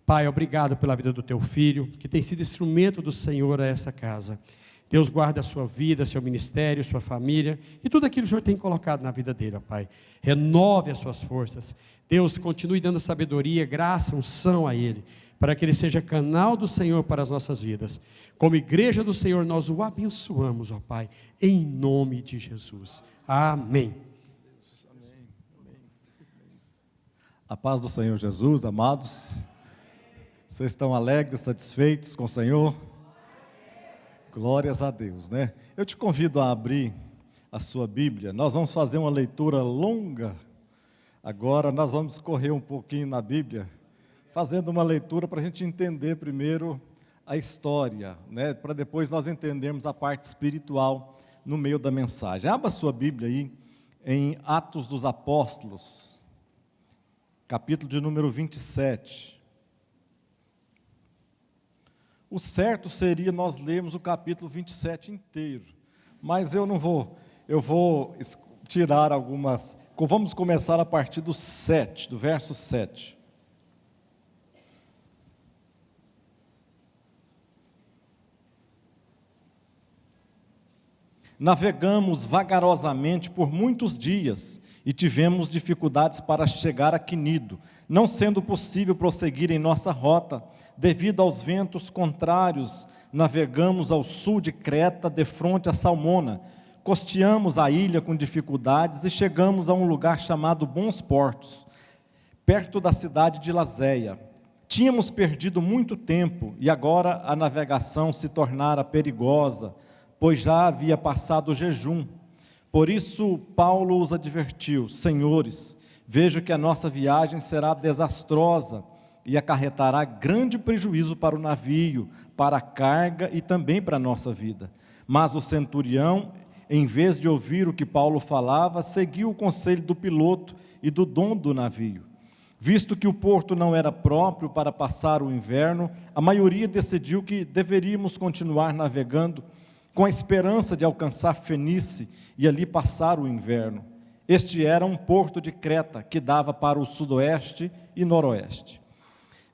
Pai, obrigado pela vida do teu filho, que tem sido instrumento do Senhor a essa casa. Deus guarda a sua vida, seu ministério, sua família e tudo aquilo que o Senhor tem colocado na vida dele, ó Pai. Renove as suas forças. Deus, continue dando sabedoria, graça, unção a ele, para que ele seja canal do Senhor para as nossas vidas. Como igreja do Senhor, nós o abençoamos, ó Pai, em nome de Jesus. Amém. A paz do Senhor Jesus, amados. Vocês estão alegres, satisfeitos com o Senhor? Glórias a Deus, né? Eu te convido a abrir a sua Bíblia. Nós vamos fazer uma leitura longa. Agora nós vamos correr um pouquinho na Bíblia, fazendo uma leitura para a gente entender primeiro a história, né? Para depois nós entendermos a parte espiritual no meio da mensagem. Abra a sua Bíblia aí em Atos dos Apóstolos, capítulo de número 27. O certo seria nós lermos o capítulo 27 inteiro, mas eu não vou, eu vou tirar algumas, vamos começar a partir do 7, do verso 7. Navegamos vagarosamente por muitos dias e tivemos dificuldades para chegar a Quinido, não sendo possível prosseguir em nossa rota. Devido aos ventos contrários, navegamos ao sul de Creta, defronte a Salmona. Costeamos a ilha com dificuldades e chegamos a um lugar chamado Bons Portos, perto da cidade de Lazéia. Tínhamos perdido muito tempo e agora a navegação se tornara perigosa, pois já havia passado o jejum. Por isso Paulo os advertiu: senhores, vejo que a nossa viagem será desastrosa e acarretará grande prejuízo para o navio, para a carga e também para a nossa vida. Mas o centurião, em vez de ouvir o que Paulo falava, seguiu o conselho do piloto e do dono do navio. Visto que o porto não era próprio para passar o inverno, a maioria decidiu que deveríamos continuar navegando com a esperança de alcançar Fenície e ali passar o inverno. Este era um porto de Creta que dava para o sudoeste e noroeste.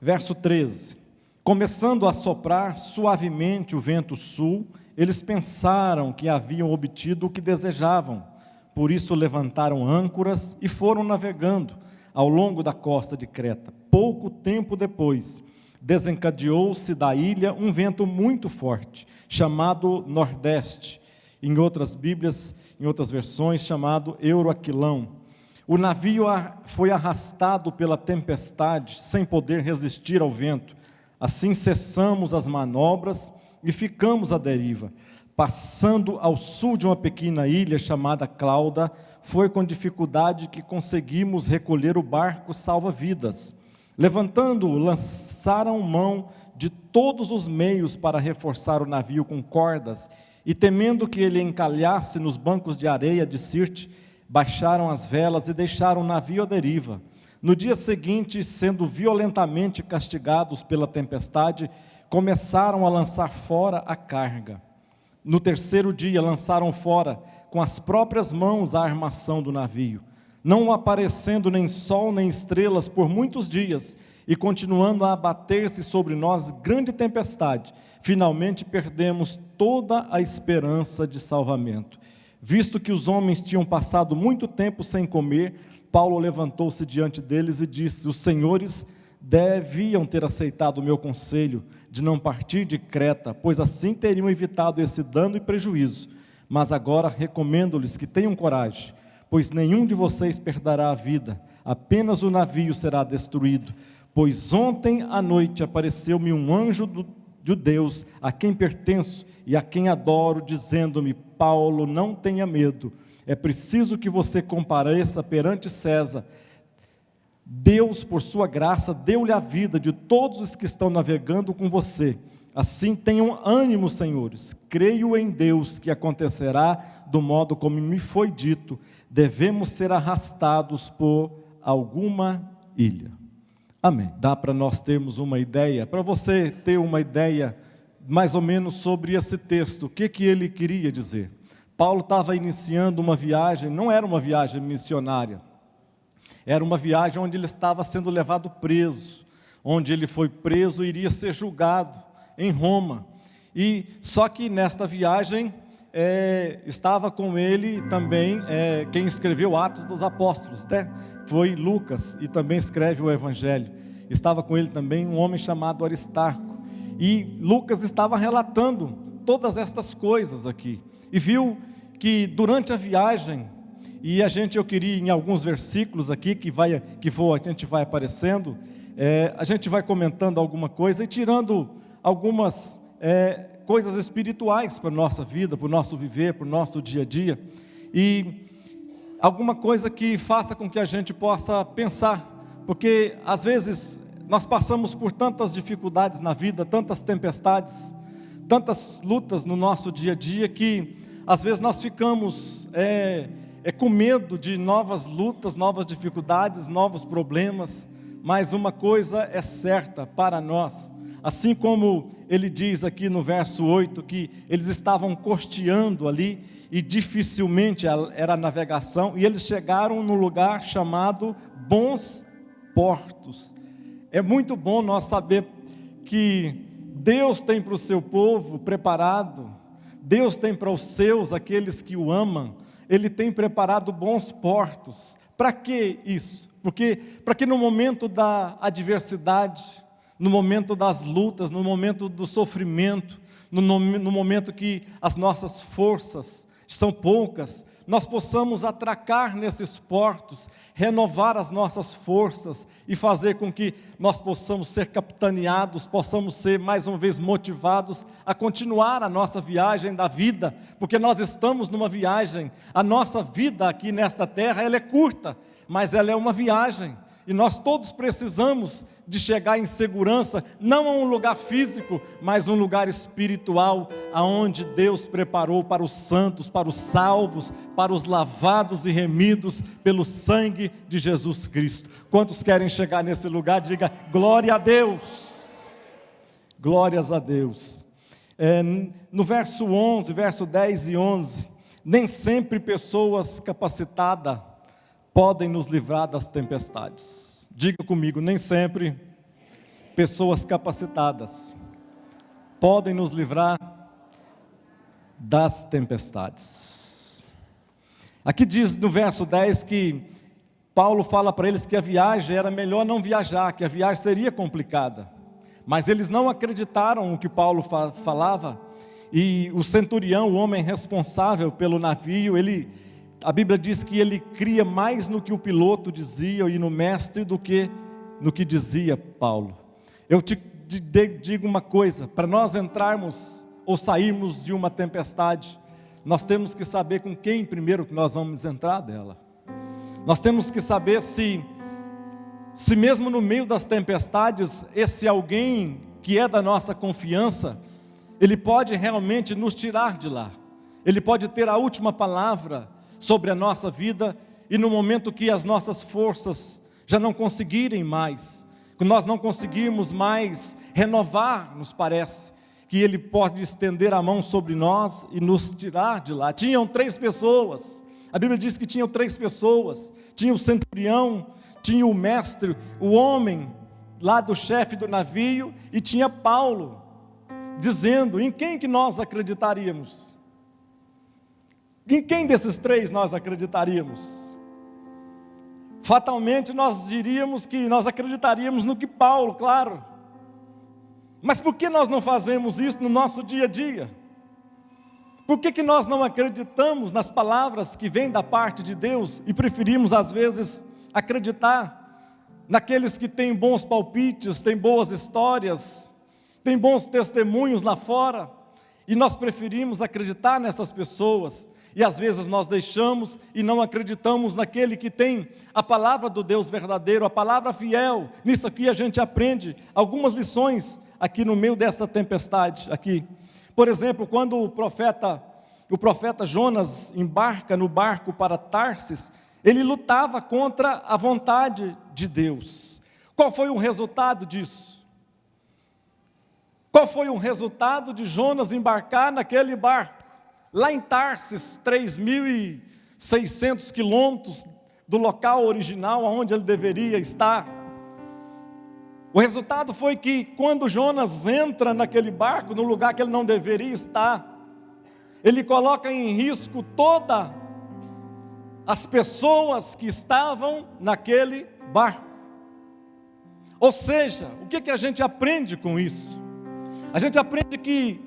Verso 13, começando a soprar suavemente o vento sul, eles pensaram que haviam obtido o que desejavam, por isso levantaram âncoras e foram navegando ao longo da costa de Creta. Pouco tempo depois, desencadeou-se da ilha um vento muito forte, chamado Nordeste, em outras Bíblias, em outras versões, chamado Euroaquilão. O navio foi arrastado pela tempestade, sem poder resistir ao vento. Assim cessamos as manobras e ficamos à deriva. Passando ao sul de uma pequena ilha chamada Clauda, foi com dificuldade que conseguimos recolher o barco salva-vidas. Levantando-o, lançaram mão de todos os meios para reforçar o navio com cordas, e temendo que ele encalhasse nos bancos de areia de Sirte, baixaram as velas e deixaram o navio à deriva. No dia seguinte, sendo violentamente castigados pela tempestade, começaram a lançar fora a carga. No terceiro dia, lançaram fora com as próprias mãos a armação do navio, não aparecendo nem sol nem estrelas por muitos dias, e continuando a abater-se sobre nós grande tempestade, finalmente perdemos toda a esperança de salvamento. Visto que os homens tinham passado muito tempo sem comer, Paulo levantou-se diante deles e disse: os senhores deviam ter aceitado o meu conselho de não partir de Creta, pois assim teriam evitado esse dano e prejuízo. Mas agora recomendo-lhes que tenham coragem, pois nenhum de vocês perderá a vida, apenas o navio será destruído. Pois ontem à noite apareceu-me um anjo de Deus, a quem pertenço e a quem adoro, dizendo-me: Paulo, não tenha medo, é preciso que você compareça perante César. Deus, por sua graça, deu-lhe a vida de todos os que estão navegando com você. Assim tenham ânimo, senhores, creio em Deus que acontecerá do modo como me foi dito, devemos ser arrastados por alguma ilha. Amém. Dá para nós termos uma ideia, para você ter uma ideia mais ou menos sobre esse texto, o que ele queria dizer. Paulo estava iniciando uma viagem, não era uma viagem missionária, era uma viagem onde ele estava sendo levado preso, onde ele foi preso e iria ser julgado em Roma. E só que nesta viagem estava com ele também quem escreveu Atos dos Apóstolos, né? Foi Lucas, e também escreve o Evangelho. Estava com ele também um homem chamado Aristarco. E Lucas estava relatando todas estas coisas aqui. E viu que durante a viagem, e eu queria em alguns versículos aqui que a gente vai aparecendo, a gente vai comentando alguma coisa e tirando algumas coisas espirituais para a nossa vida, para o nosso viver, para o nosso dia a dia, e alguma coisa que faça com que a gente possa pensar, porque às vezes nós passamos por tantas dificuldades na vida, tantas tempestades, tantas lutas no nosso dia a dia, que às vezes nós ficamos com medo de novas lutas, novas dificuldades, novos problemas, mas uma coisa é certa para nós, assim como ele diz aqui no verso 8, que eles estavam costeando ali, e dificilmente era a navegação, e eles chegaram num lugar chamado Bons Portos. É muito bom nós saber que Deus tem para o seu povo preparado, Deus tem para os seus, aqueles que o amam, Ele tem preparado bons portos. Para que isso? Para que no momento da adversidade, no momento das lutas, no momento do sofrimento, no momento que as nossas forças são poucas, nós possamos atracar nesses portos, renovar as nossas forças e fazer com que nós possamos ser capitaneados, possamos ser mais uma vez motivados a continuar a nossa viagem da vida, porque nós estamos numa viagem. A nossa vida aqui nesta terra, ela é curta, mas ela é uma viagem, e nós todos precisamos de chegar em segurança, não a um lugar físico, mas um lugar espiritual, aonde Deus preparou para os santos, para os salvos, para os lavados e remidos pelo sangue de Jesus Cristo. Quantos querem chegar nesse lugar? Diga glória a Deus. Glórias a Deus. No verso 11, verso 10 e 11, nem sempre pessoas capacitadas podem nos livrar das tempestades. Diga comigo, nem sempre pessoas capacitadas podem nos livrar das tempestades. Aqui diz no verso 10 que Paulo fala para eles que a viagem era melhor não viajar, que a viagem seria complicada. Mas eles não acreditaram no que Paulo falava, e o centurião, o homem responsável pelo navio, a Bíblia diz que ele cria mais no que o piloto dizia e no mestre do que no que dizia Paulo. Eu te digo uma coisa, para nós entrarmos ou sairmos de uma tempestade, nós temos que saber com quem primeiro que nós vamos entrar dela. Nós temos que saber se mesmo no meio das tempestades, esse alguém que é da nossa confiança, ele pode realmente nos tirar de lá. Ele pode ter a última palavra sobre a nossa vida, e no momento que as nossas forças já não conseguirem mais, que nós não conseguirmos mais renovar, nos parece, que Ele pode estender a mão sobre nós e nos tirar de lá. Tinham 3 pessoas, a Bíblia diz que tinham 3 pessoas, tinha o centurião, tinha o mestre, o homem lá do chefe do navio, e tinha Paulo, dizendo, em quem que nós acreditaríamos? Em quem desses 3 nós acreditaríamos? Fatalmente nós diríamos que nós acreditaríamos no que Paulo, claro. Mas por que nós não fazemos isso no nosso dia a dia? Por que nós não acreditamos nas palavras que vêm da parte de Deus e preferimos às vezes acreditar naqueles que têm bons palpites, têm boas histórias, têm bons testemunhos lá fora, e nós preferimos acreditar nessas pessoas? E às vezes nós deixamos e não acreditamos naquele que tem a palavra do Deus verdadeiro, a palavra fiel. Nisso aqui a gente aprende algumas lições aqui no meio dessa tempestade aqui. Por exemplo, quando o profeta Jonas embarca no barco para Tarsis, ele lutava contra a vontade de Deus. Qual foi o resultado disso? Qual foi o resultado de Jonas embarcar naquele barco? Lá em Tarsis, 3.600 quilômetros do local original onde ele deveria estar. O resultado foi que quando Jonas entra naquele barco, no lugar que ele não deveria estar, ele coloca em risco todas as pessoas que estavam naquele barco. Ou seja, o que a gente aprende com isso? A gente aprende que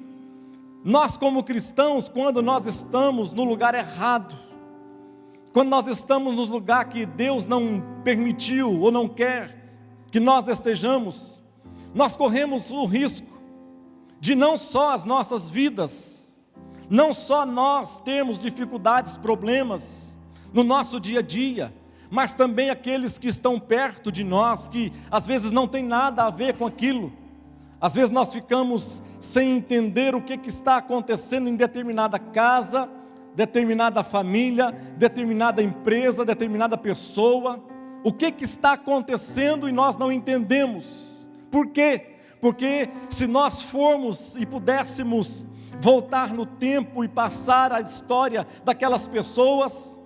nós como cristãos, quando nós estamos no lugar errado, quando nós estamos no lugar que Deus não permitiu ou não quer que nós estejamos, nós corremos o risco de não só as nossas vidas, não só nós termos dificuldades, problemas no nosso dia a dia, mas também aqueles que estão perto de nós, que às vezes não tem nada a ver com aquilo. Às vezes nós ficamos sem entender o que está acontecendo em determinada casa, determinada família, determinada empresa, determinada pessoa. O que está acontecendo e nós não entendemos. Por quê? Porque se nós formos e pudéssemos voltar no tempo e passar a história daquelas pessoas,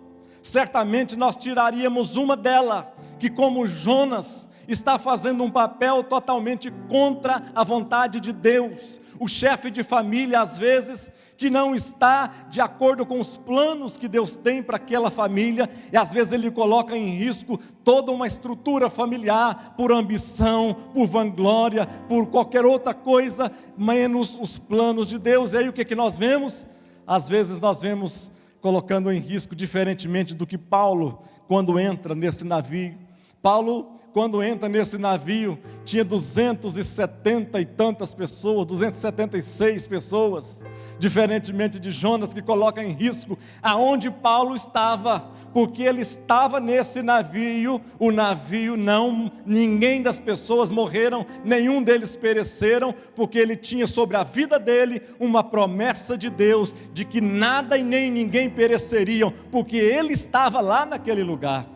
certamente nós tiraríamos uma delas, que como Jonas, está fazendo um papel totalmente contra a vontade de Deus. O chefe de família, às vezes, que não está de acordo com os planos que Deus tem para aquela família, e às vezes ele coloca em risco toda uma estrutura familiar, por ambição, por vanglória, por qualquer outra coisa, menos os planos de Deus. E aí o que nós vemos? Às vezes nós vemos colocando em risco, diferentemente do que Paulo, quando entra nesse navio. Paulo, quando entra nesse navio, tinha 270 e tantas pessoas, 276 pessoas, diferentemente de Jonas, que coloca em risco aonde Paulo estava, porque ele estava nesse navio. O navio não, ninguém das pessoas morreram, nenhum deles pereceram, porque ele tinha sobre a vida dele uma promessa de Deus, de que nada e nem ninguém pereceriam, porque ele estava lá naquele lugar.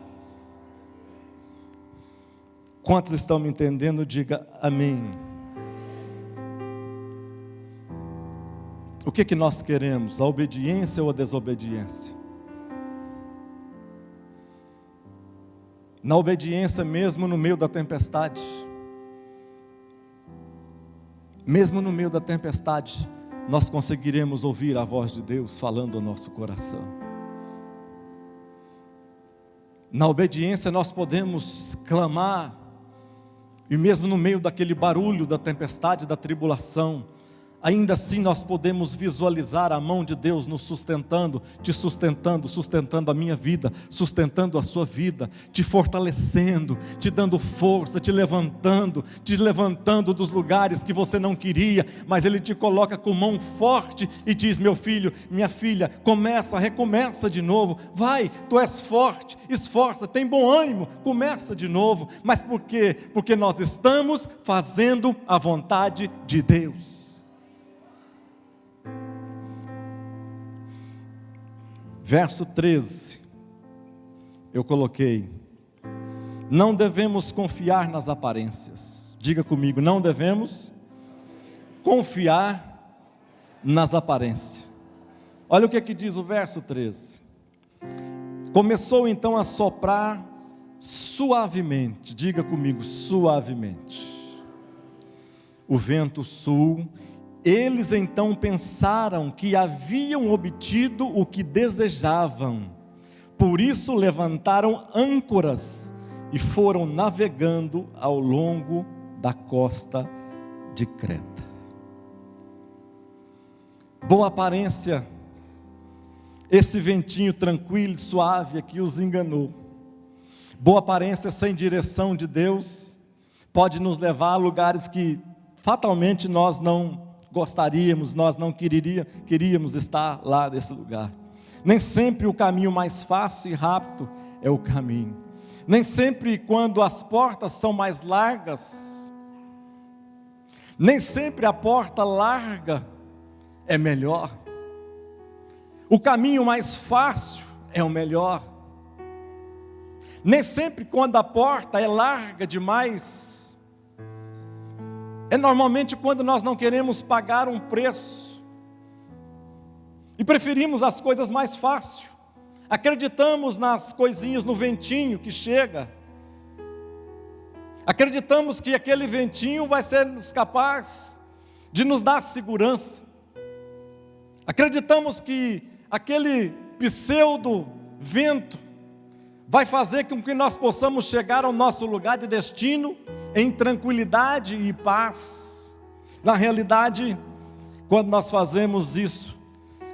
Quantos estão me entendendo? Diga amém. O que nós queremos? A obediência ou a desobediência? Na obediência, mesmo no meio da tempestade, mesmo no meio da tempestade, nós conseguiremos ouvir a voz de Deus falando ao nosso coração. Na obediência nós podemos clamar, e mesmo no meio daquele barulho da tempestade, da tribulação, ainda assim nós podemos visualizar a mão de Deus nos sustentando, te sustentando, sustentando a minha vida, sustentando a sua vida, te fortalecendo, te dando força, te levantando dos lugares que você não queria, mas Ele te coloca com mão forte e diz: meu filho, minha filha, recomeça de novo, vai, tu és forte, esforça, tem bom ânimo, começa de novo. Mas por quê? Porque nós estamos fazendo a vontade de Deus. Verso 13, eu coloquei: não devemos confiar nas aparências. Diga comigo, não devemos confiar nas aparências. Olha o que diz o verso 13. Começou então a soprar suavemente, diga comigo, suavemente, o vento sul. Eles então pensaram que haviam obtido o que desejavam, por isso levantaram âncoras e foram navegando ao longo da costa de Creta. Boa aparência, esse ventinho tranquilo e suave aqui os enganou. Boa aparência sem direção de Deus pode nos levar a lugares que fatalmente nós não gostaríamos, nós não queríamos estar lá nesse lugar. Nem sempre o caminho mais fácil e rápido é o caminho. Nem sempre quando as portas são mais largas, nem sempre a porta larga é melhor. O caminho mais fácil é o melhor. Nem sempre quando a porta é larga demais, é normalmente quando nós não queremos pagar um preço e preferimos as coisas mais fáceis. Acreditamos nas coisinhas, no ventinho que chega. Acreditamos que aquele ventinho vai ser capaz de nos dar segurança. Acreditamos que aquele pseudo vento vai fazer com que nós possamos chegar ao nosso lugar de destino em tranquilidade e paz. Na realidade, quando nós fazemos isso,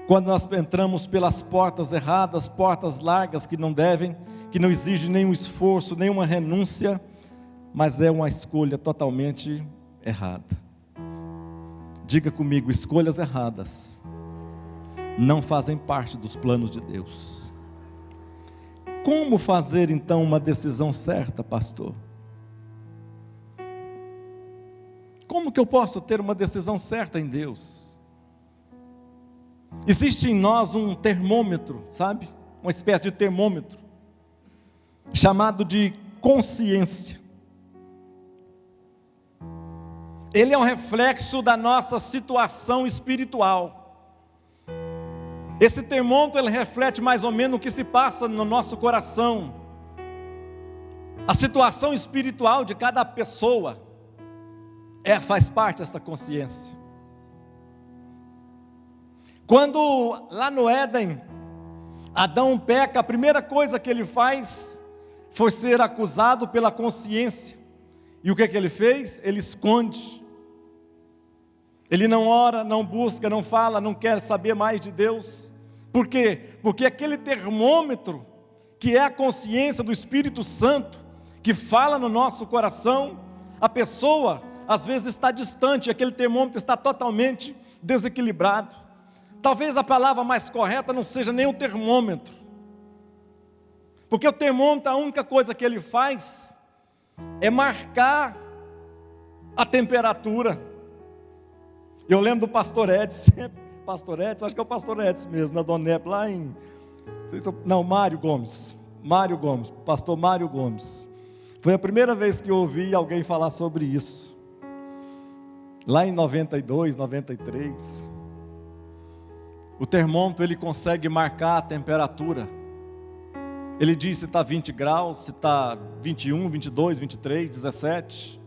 quando nós entramos pelas portas erradas, portas largas que não exigem nenhum esforço, nenhuma renúncia, mas é uma escolha totalmente errada. Diga comigo, escolhas erradas não fazem parte dos planos de Deus. Como fazer então uma decisão certa, pastor? Como que eu posso ter uma decisão certa em Deus? Existe em nós um termômetro, sabe? Uma espécie de termômetro, chamado de consciência. Ele é um reflexo da nossa situação espiritual. Esse termômetro, ele reflete mais ou menos o que se passa no nosso coração. A situação espiritual de cada pessoa faz parte dessa consciência. Quando lá no Éden, Adão peca, a primeira coisa que ele faz foi ser acusado pela consciência. E o que ele fez? Ele esconde. Ele não ora, não busca, não fala, não quer saber mais de Deus. Por quê? Porque aquele termômetro, que é a consciência do Espírito Santo, que fala no nosso coração, a pessoa às vezes está distante, aquele termômetro está totalmente desequilibrado. Talvez a palavra mais correta não seja nem o termômetro, porque o termômetro, a única coisa que ele faz é marcar a temperatura. Eu lembro do pastor Edson, acho que é o pastor Edson mesmo, na Donep, lá em... Mário Gomes, pastor Mário Gomes. Foi a primeira vez que eu ouvi alguém falar sobre isso. Lá em 92, 93. O termômetro, ele consegue marcar a temperatura. Ele diz se está 20 graus, se está 21, 22, 23, 17.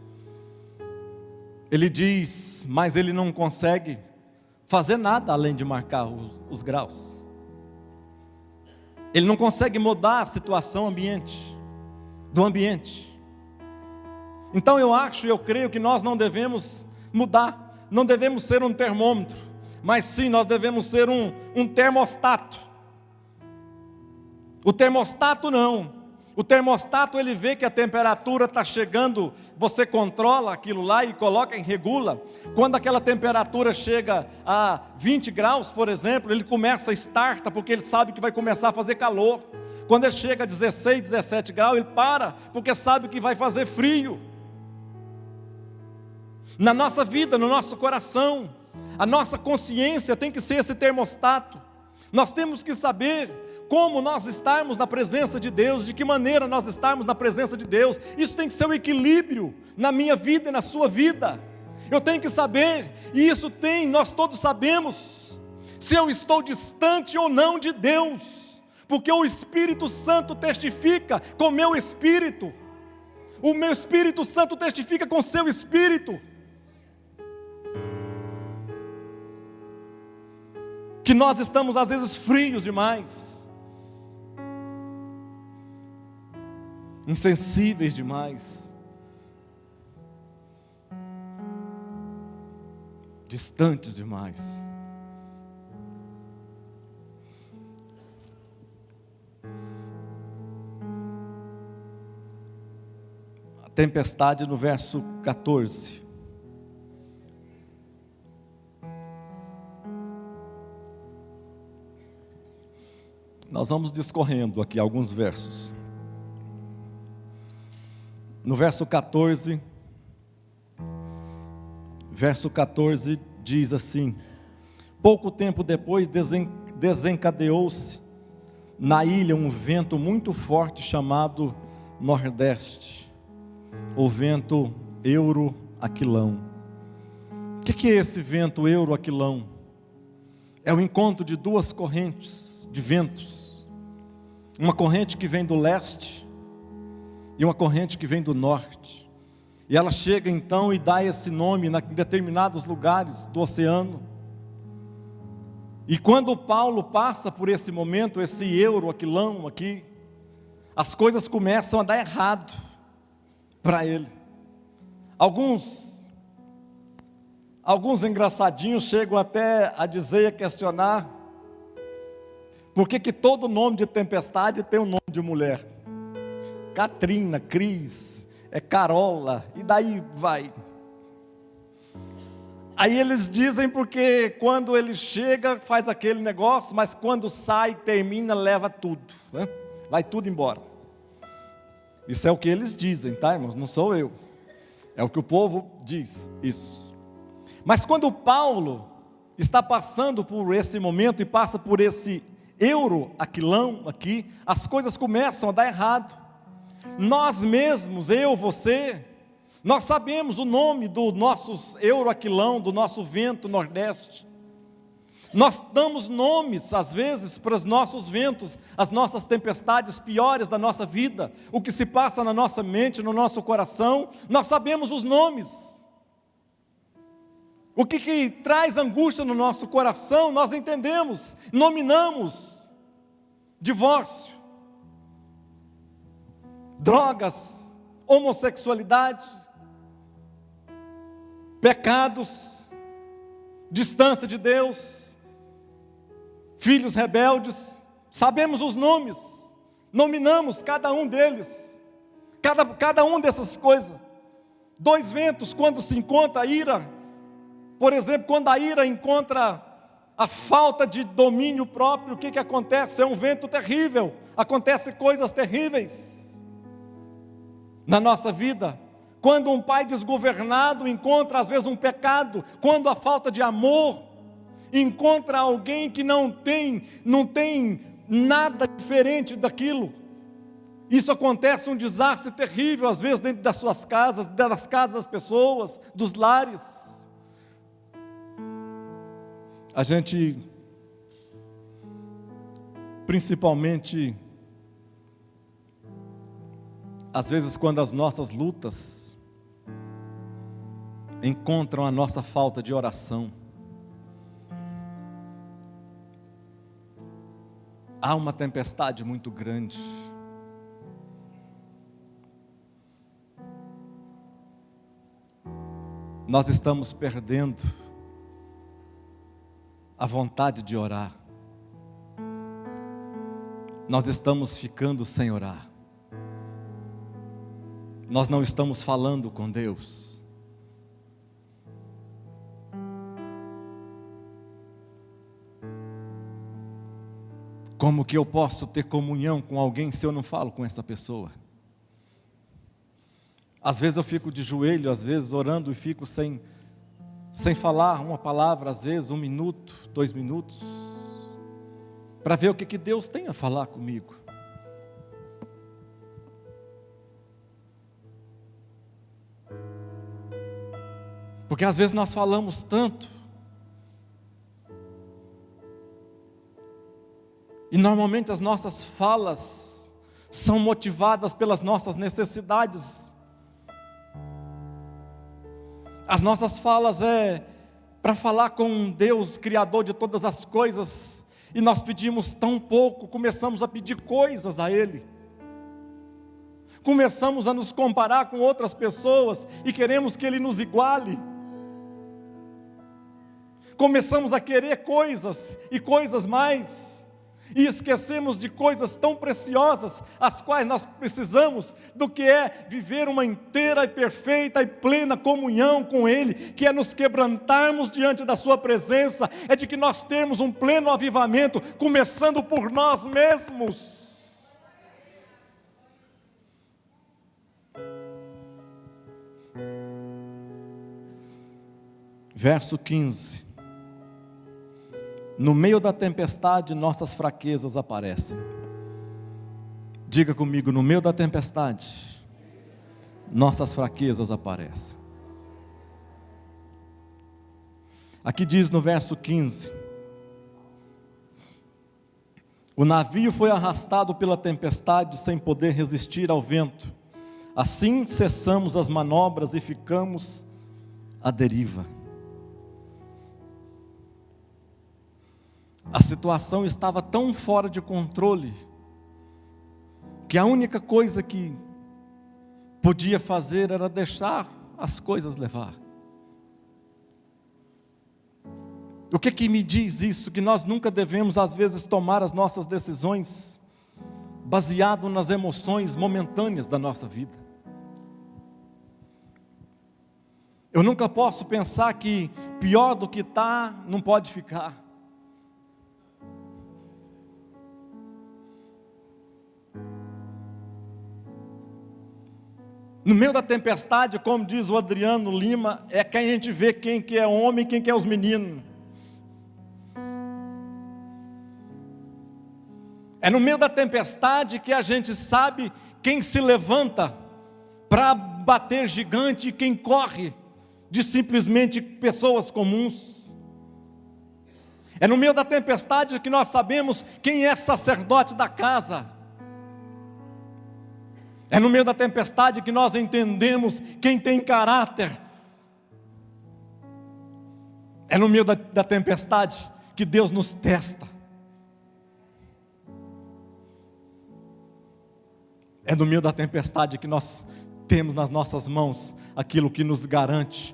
Ele diz, mas ele não consegue fazer nada além de marcar os graus. Ele não consegue mudar a situação do ambiente. Então eu creio que nós não devemos mudar, não devemos ser um termômetro, mas sim nós devemos ser um termostato. O termostato não. O termostato, ele vê que a temperatura está chegando, você controla aquilo lá e coloca em regula. Quando aquela temperatura chega a 20 graus, por exemplo, ele começa a starta, porque ele sabe que vai começar a fazer calor. Quando ele chega a 16, 17 graus, ele para, porque sabe que vai fazer frio. Na nossa vida, no nosso coração, a nossa consciência tem que ser esse termostato. Nós temos que saber como nós estarmos na presença de Deus, de que maneira nós estarmos na presença de Deus. Isso tem que ser um equilíbrio na minha vida e na sua vida. Eu tenho que saber, e isso nós todos sabemos, se eu estou distante ou não de Deus, porque o Espírito Santo testifica com o meu espírito, o meu Espírito Santo testifica com o seu espírito, que nós estamos às vezes frios demais, insensíveis demais, distantes demais. A tempestade no verso 14. Nós vamos discorrendo aqui alguns versos. No verso 14, diz assim: pouco tempo depois desencadeou-se na ilha um vento muito forte chamado Nordeste, o vento Euroaquilão. O que é esse vento Euroaquilão? É o encontro de duas correntes de ventos, uma corrente que vem do leste e uma corrente que vem do norte. E ela chega então e dá esse nome em determinados lugares do oceano. E quando Paulo passa por esse momento, esse Euroaquilão aqui, as coisas começam a dar errado para ele. Alguns engraçadinhos chegam até a dizer e a questionar por que todo nome de tempestade tem um nome de mulher. Katrina, Cris, Carola, e daí vai. Aí eles dizem porque quando ele chega faz aquele negócio, mas quando sai, termina, leva tudo, né? Vai tudo embora. Isso é o que eles dizem, tá, irmãos? Não sou eu. É o que o povo diz, isso. Mas quando Paulo está passando por esse momento e passa por esse Euroaquilão aqui, as coisas começam a dar errado. Nós mesmos, eu, você, nós sabemos o nome do nosso Euroaquilão, do nosso vento nordeste. Nós damos nomes, às vezes, para os nossos ventos, as nossas tempestades piores da nossa vida, o que se passa na nossa mente, no nosso coração, nós sabemos os nomes. O que traz angústia no nosso coração, nós entendemos, nominamos: divórcio, drogas, homossexualidade, pecados, distância de Deus, filhos rebeldes. Sabemos os nomes, nominamos cada um deles, cada um dessas coisas. Dois ventos, quando se encontra a ira, por exemplo, quando a ira encontra a falta de domínio próprio, o que acontece? É um vento terrível, acontecem coisas terríveis na nossa vida. Quando um pai desgovernado encontra às vezes um pecado, quando a falta de amor encontra alguém que não tem nada diferente daquilo, isso acontece, um desastre terrível, às vezes dentro das suas casas, das casas das pessoas, dos lares. A gente, principalmente, às vezes quando as nossas lutas encontram a nossa falta de oração, há uma tempestade muito grande. Nós estamos perdendo a vontade de orar. Nós estamos ficando sem orar. Nós não estamos falando com Deus. Como que eu posso ter comunhão com alguém se eu não falo com essa pessoa? Às vezes eu fico de joelho, às vezes orando e fico sem falar uma palavra, às vezes 1 minuto, 2 minutos, para ver o que Deus tem a falar comigo. Porque às vezes nós falamos tanto, e normalmente as nossas falas são motivadas pelas nossas necessidades. As nossas falas é para falar com Deus, Criador de todas as coisas, e nós pedimos tão pouco, começamos a pedir coisas a Ele. Começamos a nos comparar com outras pessoas e queremos que Ele nos iguale. Começamos a querer coisas e coisas mais, e esquecemos de coisas tão preciosas, as quais nós precisamos, do que é viver uma inteira e perfeita e plena comunhão com Ele, que é nos quebrantarmos diante da Sua presença, é de que nós temos um pleno avivamento, começando por nós mesmos. Verso 15. No meio da tempestade, nossas fraquezas aparecem. Diga comigo, no meio da tempestade, nossas fraquezas aparecem. Aqui diz no verso 15: o navio foi arrastado pela tempestade sem poder resistir ao vento. Assim cessamos as manobras e ficamos à deriva. A situação estava tão fora de controle que a única coisa que podia fazer era deixar as coisas levar. O que me diz isso? Que nós nunca devemos, às vezes, tomar as nossas decisões baseado nas emoções momentâneas da nossa vida. Eu nunca posso pensar que pior do que está, não pode ficar. No meio da tempestade, como diz o Adriano Lima, é que a gente vê quem que é homem e quem que é os meninos. É no meio da tempestade que a gente sabe quem se levanta para bater gigante e quem corre de simplesmente pessoas comuns. É no meio da tempestade que nós sabemos quem é sacerdote da casa. É no meio da tempestade que nós entendemos quem tem caráter. É no meio da tempestade que Deus nos testa. É no meio da tempestade que nós temos nas nossas mãos aquilo que nos garante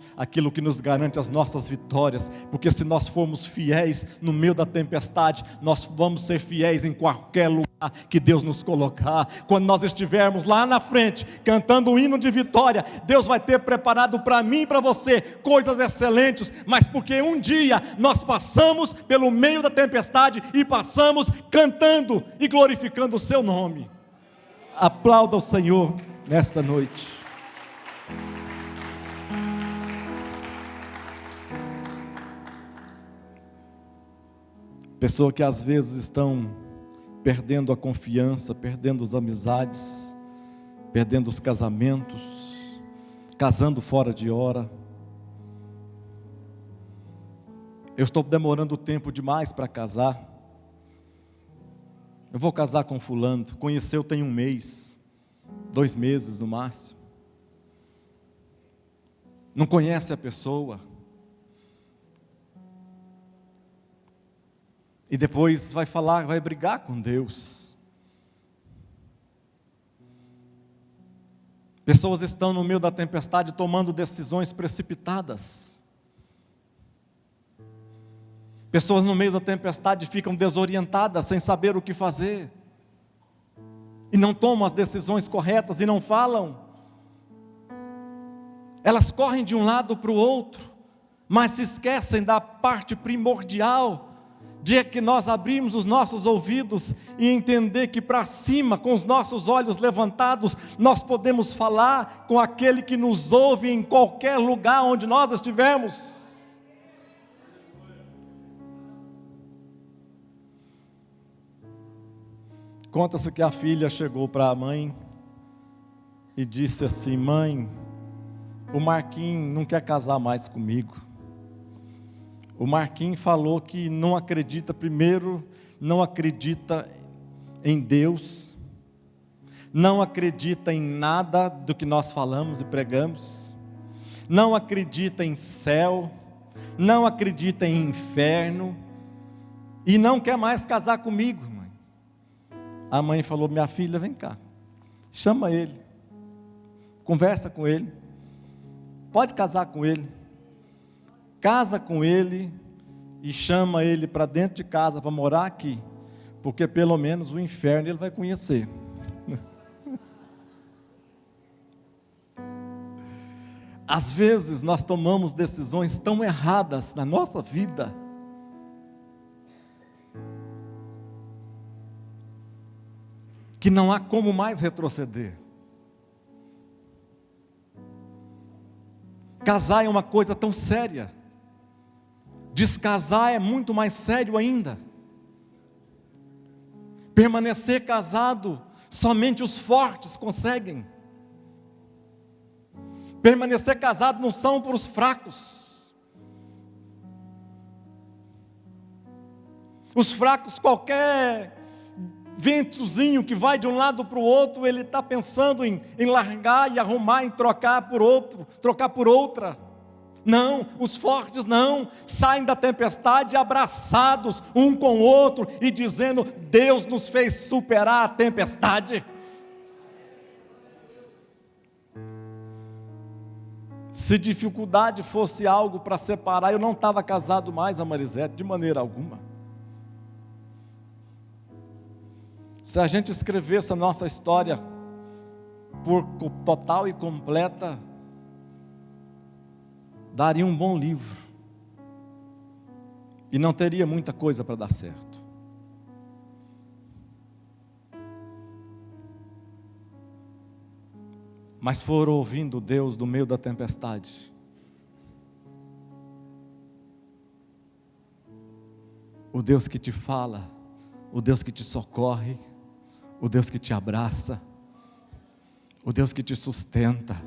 as nossas vitórias, porque se nós formos fiéis no meio da tempestade, nós vamos ser fiéis em qualquer lugar que Deus nos colocar. Quando nós estivermos lá na frente, cantando o hino de vitória, Deus vai ter preparado para mim e para você coisas excelentes, mas porque um dia nós passamos pelo meio da tempestade e passamos cantando e glorificando o seu nome. Aplauda o Senhor nesta noite. Pessoas que às vezes estão perdendo a confiança, perdendo as amizades, perdendo os casamentos, casando fora de hora. Eu estou demorando tempo demais para casar. Eu vou casar com fulano, conheceu tem 1 mês, 2 meses no máximo. Não conhece a pessoa. E depois vai falar, vai brigar com Deus. Pessoas estão no meio da tempestade tomando decisões precipitadas. Pessoas no meio da tempestade ficam desorientadas, sem saber o que fazer. E não tomam as decisões corretas e não falam. Elas correm de um lado para o outro, mas se esquecem da parte primordial, de que nós abrimos os nossos ouvidos e entender que para cima, com os nossos olhos levantados, nós podemos falar com aquele que nos ouve em qualquer lugar onde nós estivermos. Conta-se que a filha chegou para a mãe e disse assim: mãe, o Marquinhos não quer casar mais comigo. O Marquinhos falou que não acredita, primeiro, não acredita em Deus, não acredita em nada do que nós falamos e pregamos, não acredita em céu, não acredita em inferno, e não quer mais casar comigo, mãe. A mãe falou: minha filha, vem cá, chama ele, conversa com ele, pode casar com ele. Casa com ele e chama ele para dentro de casa para morar aqui, porque pelo menos o inferno ele vai conhecer. Às vezes nós tomamos decisões tão erradas na nossa vida, que não há como mais retroceder. Casar é uma coisa tão séria. Descasar é muito mais sério ainda. Permanecer casado, somente os fortes conseguem. Permanecer casado não são para os fracos. Os fracos, qualquer ventozinho que vai de um lado para o outro, ele está pensando em largar e arrumar, em trocar por outra. Não, os fortes não, saem da tempestade abraçados um com o outro e dizendo: Deus nos fez superar a tempestade. Se dificuldade fosse algo para separar, eu não estava casado mais, a Marisete, de maneira alguma. Se a gente escrevesse a nossa história por total e completa, daria um bom livro. E não teria muita coisa para dar certo. Mas foram ouvindo Deus no meio da tempestade. O Deus que te fala, o Deus que te socorre, o Deus que te abraça, o Deus que te sustenta,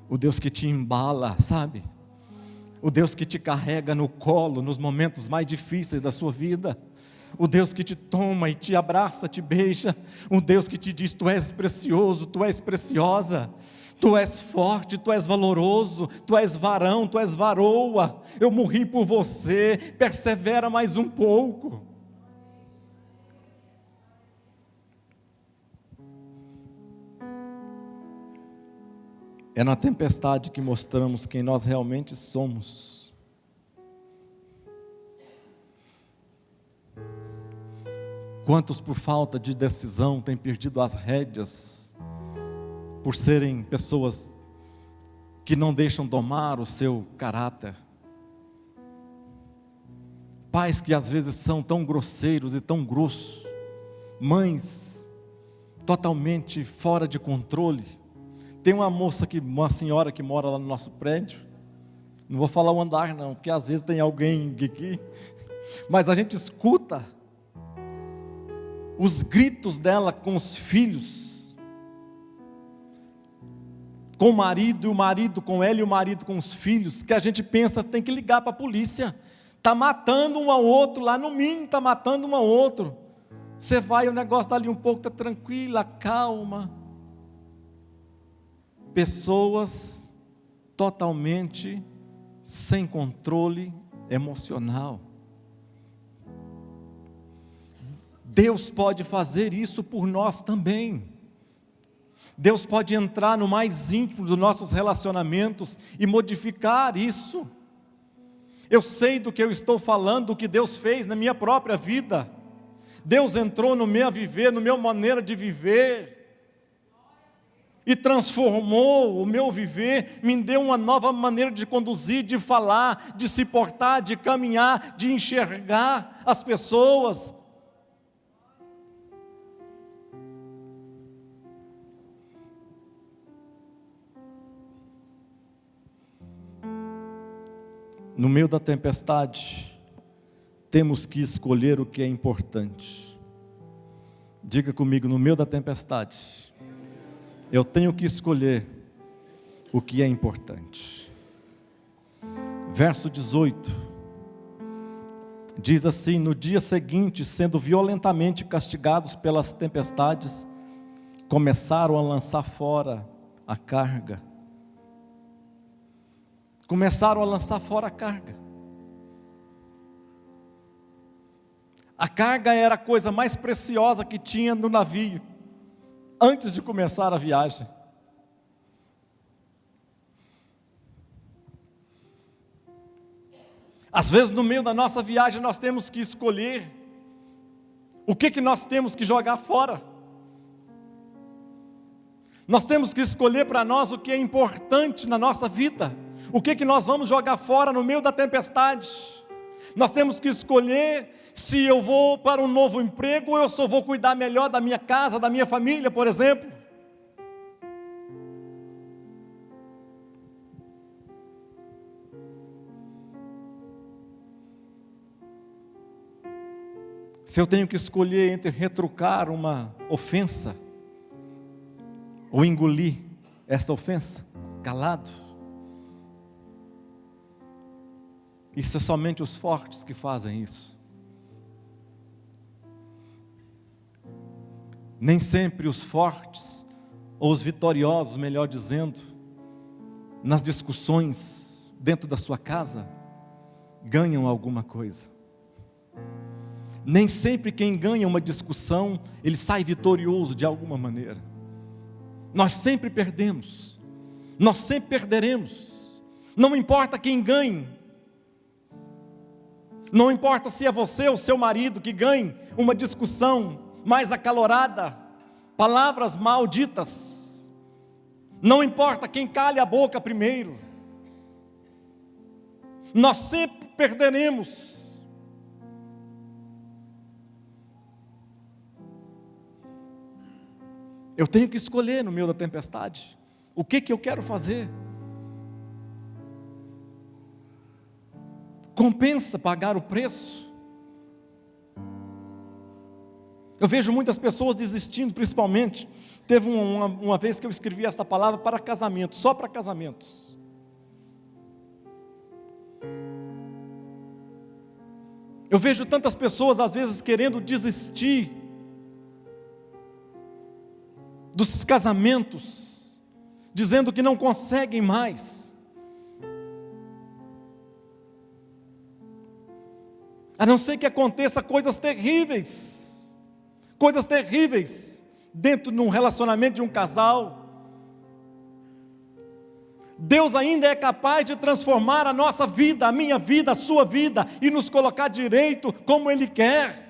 o Deus que te embala, sabe? O Deus que te carrega no colo nos momentos mais difíceis da sua vida. O Deus que te toma e te abraça, te beija. O Deus que te diz: tu és precioso, tu és preciosa, tu és forte, tu és valoroso, tu és varão, tu és varoa. Eu morri por você, persevera mais um pouco. É na tempestade que mostramos quem nós realmente somos. Quantos, por falta de decisão, têm perdido as rédeas, por serem pessoas que não deixam domar o seu caráter? Pais que às vezes são tão grosseiros e tão grossos, mães totalmente fora de controle. Tem uma senhora que mora lá no nosso prédio, não vou falar o andar não, porque às vezes tem alguém aqui, mas a gente escuta os gritos dela com os filhos, com o marido, e o marido com ela, e o marido com os filhos, que a gente pensa: tem que ligar para a polícia, está matando um ao outro, lá no mínimo está matando um ao outro. Você vai, o negócio está ali um pouco, está tranquila, calma. Pessoas totalmente sem controle emocional. Deus pode fazer isso por nós também. Deus pode entrar no mais íntimo dos nossos relacionamentos e modificar isso. Eu sei do que eu estou falando, do que Deus fez na minha própria vida. Deus entrou no meu viver, na minha maneira de viver, e transformou o meu viver, me deu uma nova maneira de conduzir, de falar, de se portar, de caminhar, de enxergar as pessoas. No meio da tempestade, temos que escolher o que é importante. Diga comigo: no meio da tempestade, eu tenho que escolher o que é importante. Verso 18, diz assim: no dia seguinte, sendo violentamente castigados pelas tempestades, começaram a lançar fora a carga. Começaram a lançar fora a carga. A carga era a coisa mais preciosa que tinha no navio, antes de começar a viagem. Às vezes no meio da nossa viagem nós temos que escolher o que nós temos que jogar fora. Nós temos que escolher para nós o que é importante na nossa vida. O que nós vamos jogar fora no meio da tempestade? Nós temos que escolher se eu vou para um novo emprego ou eu só vou cuidar melhor da minha casa, da minha família, por exemplo. Se eu tenho que escolher entre retrucar uma ofensa ou engolir essa ofensa, calado, isso é somente os fortes que fazem isso. Nem sempre os fortes, ou os vitoriosos, melhor dizendo, nas discussões dentro da sua casa, ganham alguma coisa. Nem sempre quem ganha uma discussão, ele sai vitorioso de alguma maneira. Nós sempre perdemos, nós sempre perderemos. Não importa quem ganhe, não importa se é você ou seu marido que ganhe uma discussão mais acalorada, palavras malditas, não importa quem cale a boca primeiro, nós sempre perderemos. Eu tenho que escolher no meio da tempestade, o que eu quero fazer. Compensa pagar o preço? Eu vejo muitas pessoas desistindo, principalmente. Teve uma vez que eu escrevi esta palavra para casamento, só para casamentos. Eu vejo tantas pessoas, às vezes, querendo desistir dos casamentos, dizendo que não conseguem mais. A não ser que aconteça coisas terríveis dentro de um relacionamento de um casal. Deus ainda é capaz de transformar a nossa vida, a minha vida, a sua vida, e nos colocar direito como Ele quer.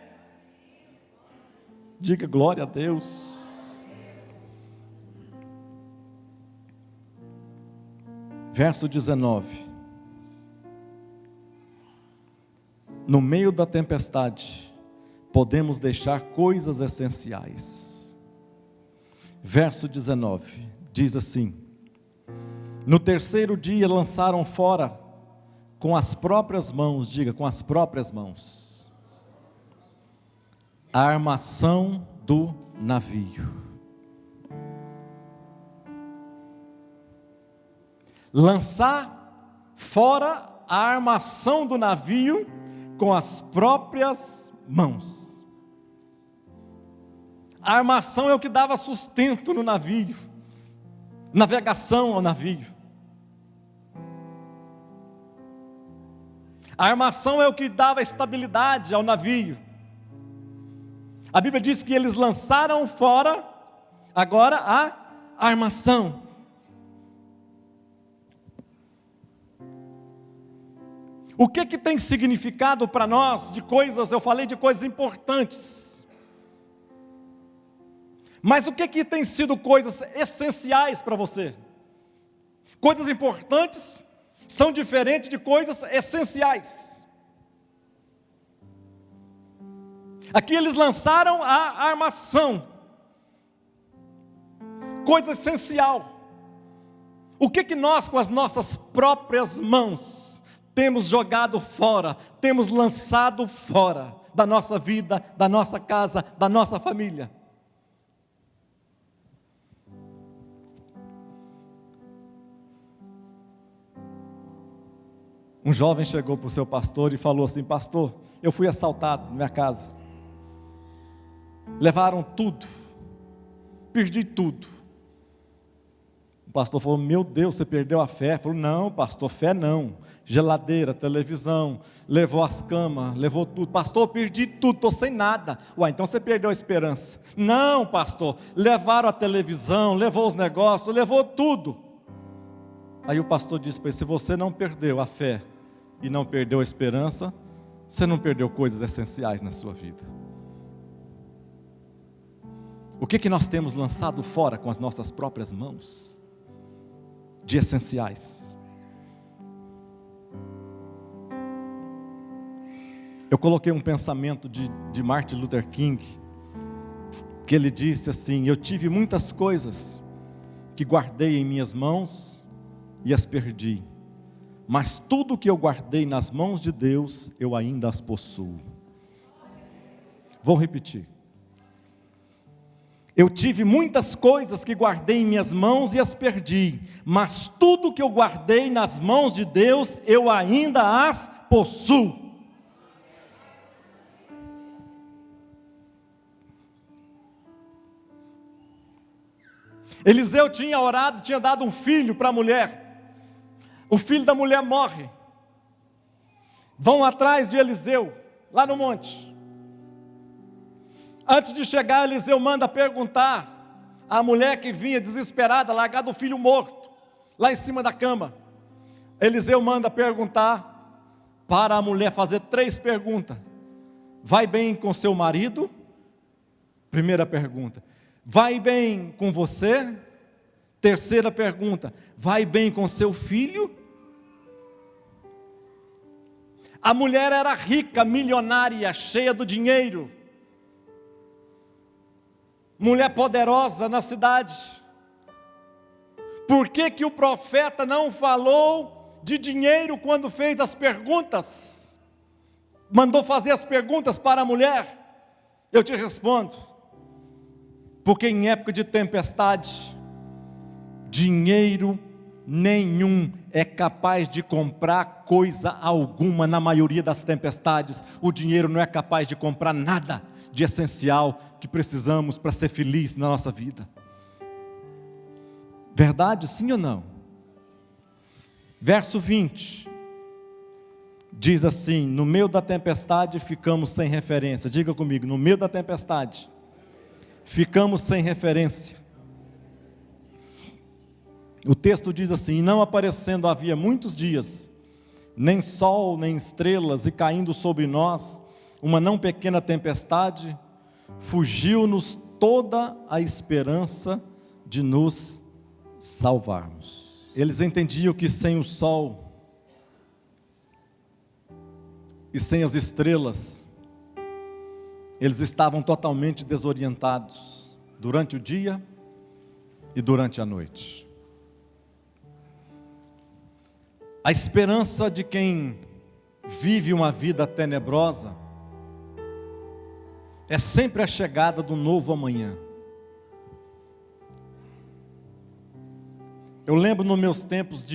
Diga glória a Deus. Verso 19. No meio da tempestade, podemos deixar coisas essenciais. Verso 19, diz assim: no terceiro dia lançaram fora com as próprias mãos, diga, com as próprias mãos, a armação do navio. Lançar fora a armação do navio com as próprias mãos. A armação é o que dava sustento no navio, navegação ao navio. A armação é o que dava estabilidade ao navio. A Bíblia diz que eles lançaram fora, agora, a armação. O que tem significado para nós de coisas, eu falei de coisas importantes. Mas o que tem sido coisas essenciais para você? Coisas importantes são diferentes de coisas essenciais. Aqui eles lançaram a armação, coisa essencial. O que nós com as nossas próprias mãos temos jogado fora, temos lançado fora da nossa vida, da nossa casa, da nossa família? Um jovem chegou para o seu pastor e falou assim: pastor, eu fui assaltado na minha casa, levaram tudo, perdi tudo. O pastor falou: meu Deus, você perdeu a fé? Falou: não, pastor, fé não. Geladeira, televisão, levou as camas, levou tudo. Pastor, eu perdi tudo, estou sem nada. Uai, então você perdeu a esperança. Não, pastor, levaram a televisão, levou os negócios, levou tudo. Aí o pastor disse para ele: se você não perdeu a fé e não perdeu a esperança, você não perdeu coisas essenciais na sua vida. O que nós temos lançado fora com as nossas próprias mãos de essenciais? Eu coloquei um pensamento de Martin Luther King, que ele disse assim: eu tive muitas coisas que guardei em minhas mãos e as perdi, mas tudo que eu guardei nas mãos de Deus, eu ainda as possuo. Vou repetir. Eu tive muitas coisas que guardei em minhas mãos e as perdi, mas tudo que eu guardei nas mãos de Deus, eu ainda as possuo. Eliseu tinha orado, tinha dado um filho para a mulher. O filho da mulher morre. Vão atrás de Eliseu, lá no monte. Antes de chegar, Eliseu manda perguntar à mulher que vinha desesperada, largada o filho morto, lá em cima da cama. Eliseu manda perguntar para a mulher fazer 3 perguntas. Vai bem com seu marido? Primeira pergunta. Vai bem com você? Terceira pergunta. Vai bem com seu filho? A mulher era rica, milionária, cheia do dinheiro. Mulher poderosa na cidade. Por que que o profeta não falou de dinheiro quando fez as perguntas? Mandou fazer as perguntas para a mulher? Eu te respondo. Porque em época de tempestade, dinheiro nenhum é capaz de comprar coisa alguma. Na maioria das tempestades, o dinheiro não é capaz de comprar nada de essencial que precisamos para ser feliz na nossa vida. Verdade, sim ou não? Verso 20 diz assim: no meio da tempestade ficamos sem referência. Diga comigo, no meio da tempestade ficamos sem referência. O texto diz assim: e não aparecendo havia muitos dias, nem sol, nem estrelas, e caindo sobre nós uma não pequena tempestade, fugiu-nos toda a esperança de nos salvarmos. Eles entendiam que sem o sol e sem as estrelas, eles estavam totalmente desorientados durante o dia e durante a noite. A esperança de quem vive uma vida tenebrosa é sempre a chegada do novo amanhã. Eu lembro nos meus tempos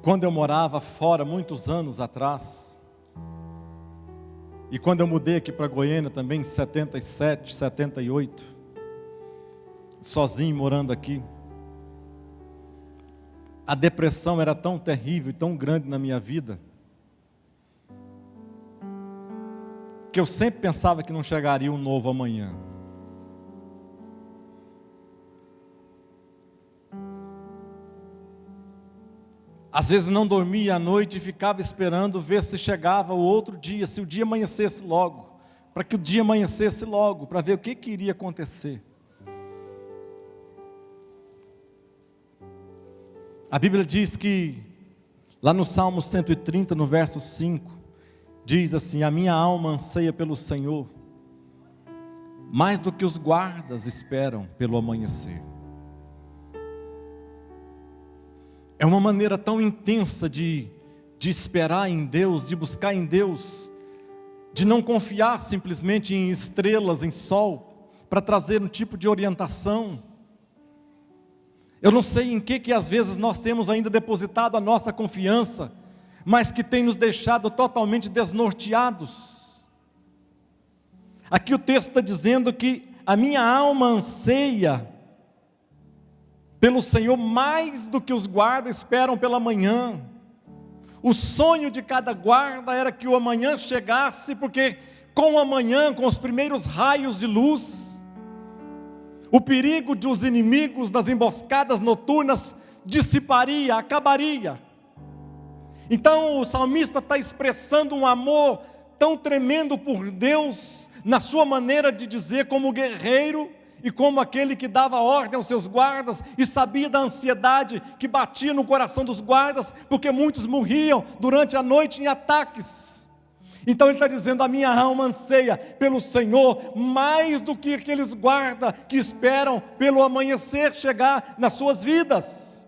quando eu morava fora, muitos anos atrás, e quando eu mudei aqui para Goiânia também, em 77, 78, sozinho morando aqui, a depressão era tão terrível e tão grande na minha vida, que eu sempre pensava que não chegaria um novo amanhã. Às vezes não dormia à noite e ficava esperando ver se chegava o outro dia, se o dia amanhecesse logo, para que o dia amanhecesse logo, para ver o que iria acontecer. A Bíblia diz que, lá no Salmo 130, no verso 5, diz assim: a minha alma anseia pelo Senhor, mais do que os guardas esperam pelo amanhecer. É uma maneira tão intensa de esperar em Deus, de buscar em Deus, de não confiar simplesmente em estrelas, em sol, para trazer um tipo de orientação. Eu não sei em que às vezes nós temos ainda depositado a nossa confiança, mas que tem nos deixado totalmente desnorteados. Aqui o texto está dizendo que a minha alma anseia pelo Senhor mais do que os guardas esperam pela manhã. O sonho de cada guarda era que o amanhã chegasse, porque com o amanhã, com os primeiros raios de luz, o perigo dos inimigos, das emboscadas noturnas dissiparia, acabaria. Então o salmista está expressando um amor tão tremendo por Deus, na sua maneira de dizer, como guerreiro e como aquele que dava ordem aos seus guardas, e sabia da ansiedade que batia no coração dos guardas, porque muitos morriam durante a noite em ataques. Então ele está dizendo: a minha alma anseia pelo Senhor, mais do que aqueles guardas que esperam pelo amanhecer chegar nas suas vidas.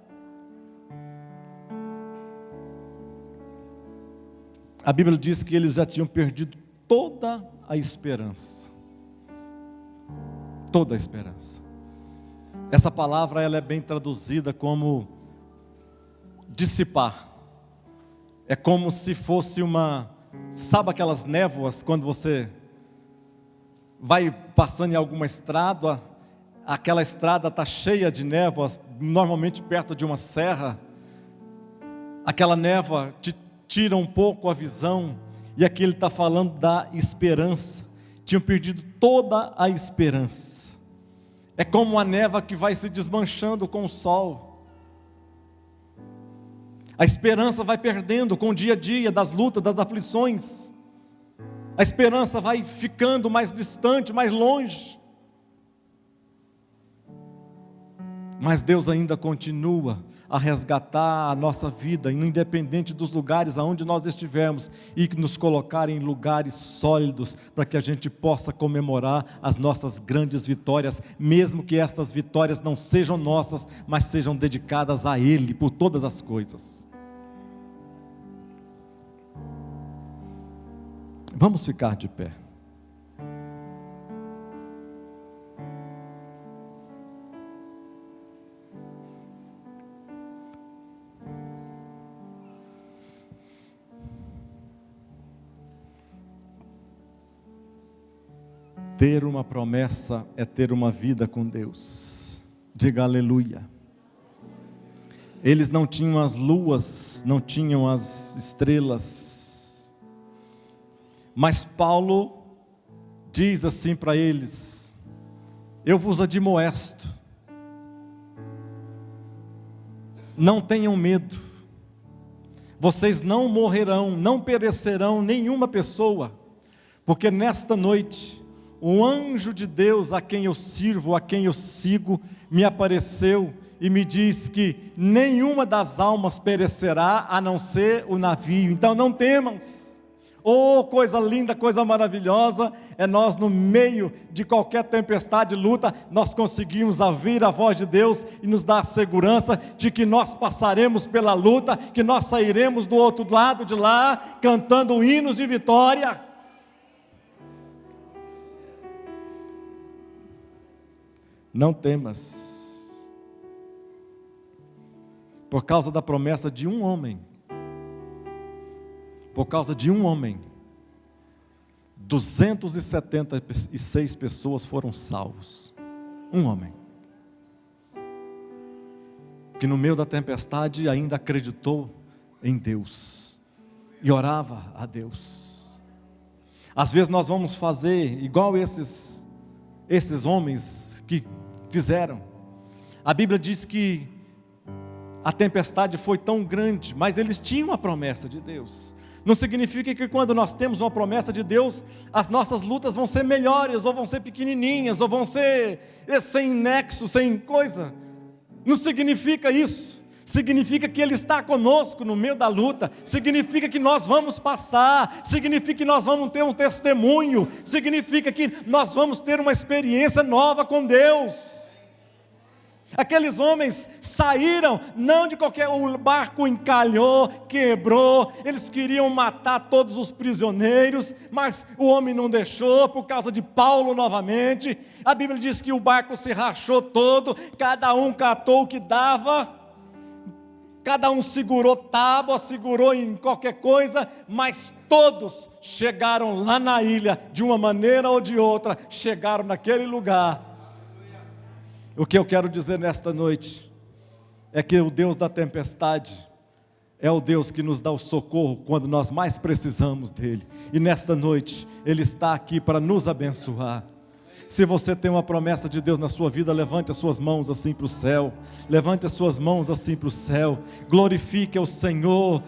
A Bíblia diz que eles já tinham perdido toda a esperança. Toda a esperança. Essa palavra ela é bem traduzida como dissipar. É como se fosse uma Sabe aquelas névoas quando você vai passando em alguma estrada, aquela estrada está cheia de névoas, normalmente perto de uma serra, aquela névoa te tira um pouco a visão, e aqui ele está falando da esperança. Tinham perdido toda a esperança. É como uma névoa que vai se desmanchando com o sol. A esperança vai perdendo com o dia a dia das lutas, das aflições. A esperança vai ficando mais distante, mais longe. Mas Deus ainda continua a resgatar a nossa vida, independente dos lugares aonde nós estivermos, e nos colocar em lugares sólidos, para que a gente possa comemorar as nossas grandes vitórias, mesmo que estas vitórias não sejam nossas, mas sejam dedicadas a Ele, por todas as coisas. Vamos ficar de pé. Ter uma promessa é ter uma vida com Deus. Diga aleluia. Eles não tinham as luas, não tinham as estrelas, mas Paulo diz assim para eles: eu vos admoesto, não tenham medo, vocês não morrerão, não perecerão nenhuma pessoa, porque nesta noite um anjo de Deus a quem eu sirvo, a quem eu sigo, me apareceu e me diz que nenhuma das almas perecerá, a não ser o navio. Então não temamos. Oh, coisa linda, coisa maravilhosa, é nós no meio de qualquer tempestade, luta, nós conseguimos ouvir a voz de Deus e nos dar a segurança de que nós passaremos pela luta, que nós sairemos do outro lado de lá, cantando hinos de vitória. Não temas, por causa da promessa de um homem, por causa de um homem, 276 pessoas foram salvos. Um homem, que no meio da tempestade ainda acreditou em Deus, e orava a Deus. Às vezes nós vamos fazer igual esses homens que fizeram. A Bíblia diz que a tempestade foi tão grande, mas eles tinham a promessa de Deus. Não significa que quando nós temos uma promessa de Deus, as nossas lutas vão ser melhores, ou vão ser pequenininhas, ou vão ser sem nexo, sem coisa. Não significa isso. Significa que Ele está conosco no meio da luta, significa que nós vamos passar, significa que nós vamos ter um testemunho, significa que nós vamos ter uma experiência nova com Deus. Aqueles homens saíram, não de qualquer, o barco encalhou, quebrou, eles queriam matar todos os prisioneiros, mas o homem não deixou, por causa de Paulo novamente. A Bíblia diz que o barco se rachou todo, cada um catou o que dava, cada um segurou tábua, segurou em qualquer coisa, mas todos chegaram lá na ilha, de uma maneira ou de outra, chegaram naquele lugar. O que eu quero dizer nesta noite, é que o Deus da tempestade, é o Deus que nos dá o socorro, quando nós mais precisamos dEle, e nesta noite, Ele está aqui para nos abençoar. Se você tem uma promessa de Deus na sua vida, levante as suas mãos assim para o céu, levante as suas mãos assim para o céu, glorifique ao Senhor,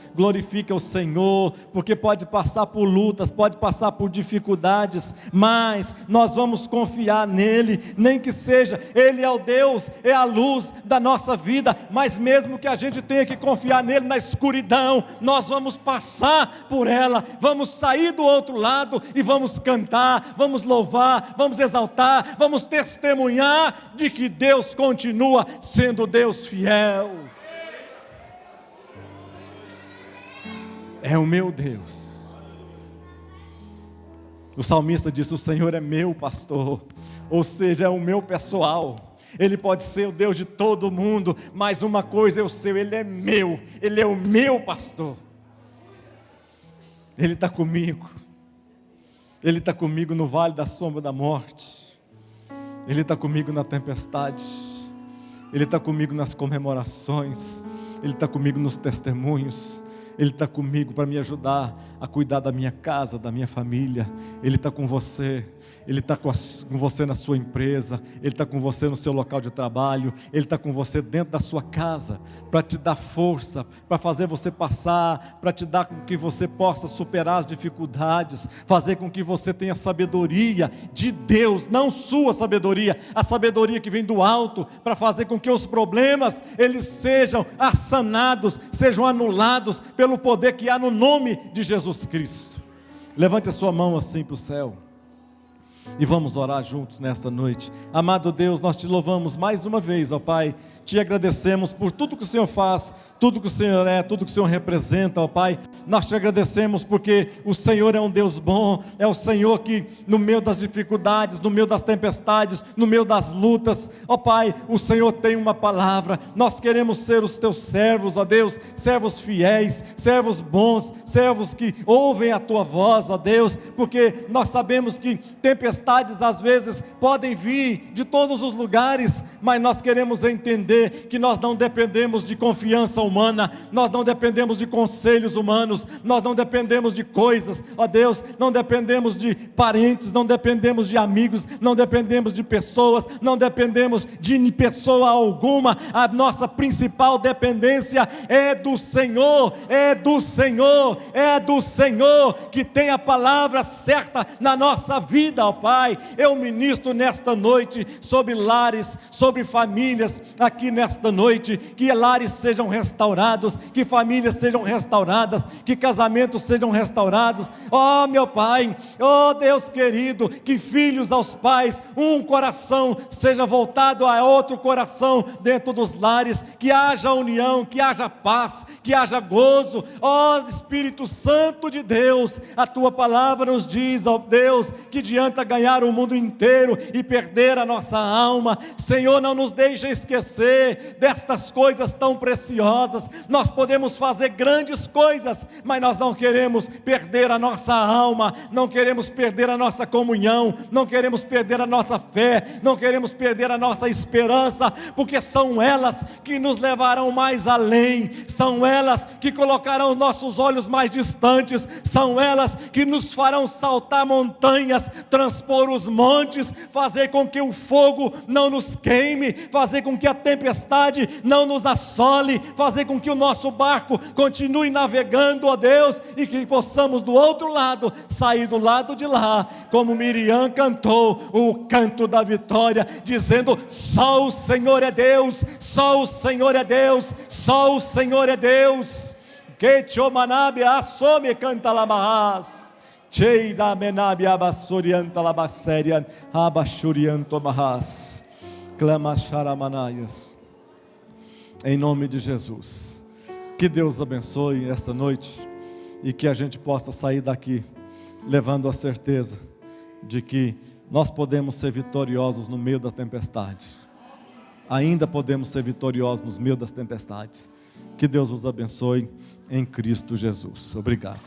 porque pode passar por lutas, pode passar por dificuldades, mas nós vamos confiar nele, nem que seja, Ele é o Deus, é a luz da nossa vida, mas mesmo que a gente tenha que confiar nele na escuridão, nós vamos passar por ela, vamos sair do outro lado e vamos cantar, vamos louvar, vamos exaltar, vamos testemunhar de que Deus continua sendo Deus fiel. É o meu Deus. O salmista disse: o Senhor é meu pastor, ou seja, é o meu pessoal. Ele pode ser o Deus de todo mundo, mas uma coisa eu sei, Ele é meu, Ele é o meu pastor. Ele está comigo. Ele está comigo no vale da sombra da morte. Ele está comigo na tempestade. Ele está comigo nas comemorações. Ele está comigo nos testemunhos. Ele está comigo para me ajudar a cuidar da minha casa, da minha família. Ele está com você. Ele está com você na sua empresa. Ele está com você no seu local de trabalho. Ele está com você dentro da sua casa, para te dar força, para fazer você passar, para te dar com que você possa superar as dificuldades, fazer com que você tenha sabedoria de Deus, não sua sabedoria, a sabedoria que vem do alto, para fazer com que os problemas, eles sejam assanados, sejam anulados, pelo poder que há no nome de Jesus Cristo. Levante a sua mão assim para o céu. E vamos orar juntos nessa noite. Amado Deus, nós te louvamos mais uma vez, ó Pai. Te agradecemos por tudo que o Senhor faz, tudo que o Senhor é, tudo que o Senhor representa, ó Pai. Nós te agradecemos porque o Senhor é um Deus bom. É o Senhor que no meio das dificuldades, no meio das tempestades, no meio das lutas, ó Pai, o Senhor tem uma palavra. Nós queremos ser os teus servos, ó Deus, servos fiéis, servos bons, servos que ouvem a tua voz, ó Deus, porque nós sabemos que tempestades às vezes podem vir de todos os lugares, mas nós queremos entender que nós não dependemos de confiança humana, nós não dependemos de conselhos humanos, nós não dependemos de coisas, ó Deus, não dependemos de parentes, não dependemos de amigos, não dependemos de pessoas, não dependemos de pessoa alguma. A nossa principal dependência é do Senhor, é do Senhor, é do Senhor, que tem a palavra certa na nossa vida, ó Pai. Eu ministro nesta noite sobre lares, sobre famílias, aqui nesta noite, que lares sejam restaurados, que famílias sejam restauradas, que casamentos sejam restaurados, ó meu Pai, ó Deus querido, que filhos aos pais, um coração seja voltado a outro coração dentro dos lares, que haja união, que haja paz, que haja gozo, ó Espírito Santo de Deus. A tua palavra nos diz, ó Deus, que adianta ganhar o mundo inteiro e perder a nossa alma. Senhor, não nos deixa esquecer destas coisas tão preciosas. Nós podemos fazer grandes coisas, mas nós não queremos perder a nossa alma, não queremos perder a nossa comunhão, não queremos perder a nossa fé, não queremos perder a nossa esperança, porque são elas que nos levarão mais além, são elas que colocarão nossos olhos mais distantes, são elas que nos farão saltar montanhas, transpor os montes, fazer com que o fogo não nos queime, fazer com que a tempestade não nos assole, fazer com que o nosso barco continue navegando, ó Deus, e que possamos do outro lado, sair do lado de lá, como Miriam cantou o canto da vitória, dizendo: só o Senhor é Deus, só o Senhor é Deus, só o Senhor é Deus. Que chomanabe assome canta lamahas, cheira menabe abassorianta labasserian abashurianto mahas, clama charamanaias. Em nome de Jesus, que Deus abençoe esta noite e que a gente possa sair daqui levando a certeza de que nós podemos ser vitoriosos no meio da tempestade. Ainda podemos ser vitoriosos no meio das tempestades. Que Deus os abençoe em Cristo Jesus. Obrigado.